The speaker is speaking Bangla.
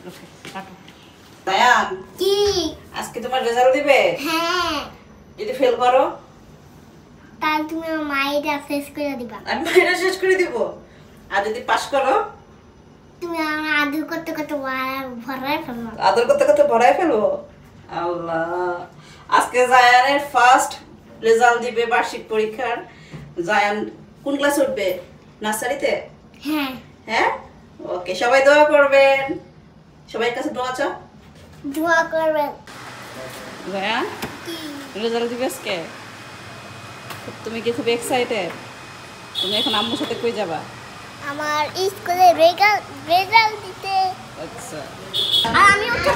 ওকে কাটো দায়ান কি আজকে তোমার রেজাল্ট দিবে হ্যাঁ যদি ফেল করো তাহলে তুমি আমার মাইটা শেষ করে দিবা আমি মাইরা শেষ করে দিব আর যদি পাস করো তুমি আমার আদর করতে করতে ভরায় ফেলবা আদর করতে করতে ভরায় ফেলবো আল্লাহ আজকে জায়ানের ফার্স্ট রেজাল্ট দিবে বার্ষিক পরীক্ষার জায়ান কোন ক্লাস উঠবে নার্সারিতে হ্যাঁ হ্যাঁ ওকে সবাই দোয়া করবেন সবার কাছে দোয়া চাও দোয়া করবেন জায়ান কি রেজাল্ট দিবে আজকে তুমি কি খুব এক্সাইটেড তুমি এখন আম্মুর সাথে কই যাবা আমার স্কুলে রেজাল্ট দিতে আচ্ছা আর আমি উঠে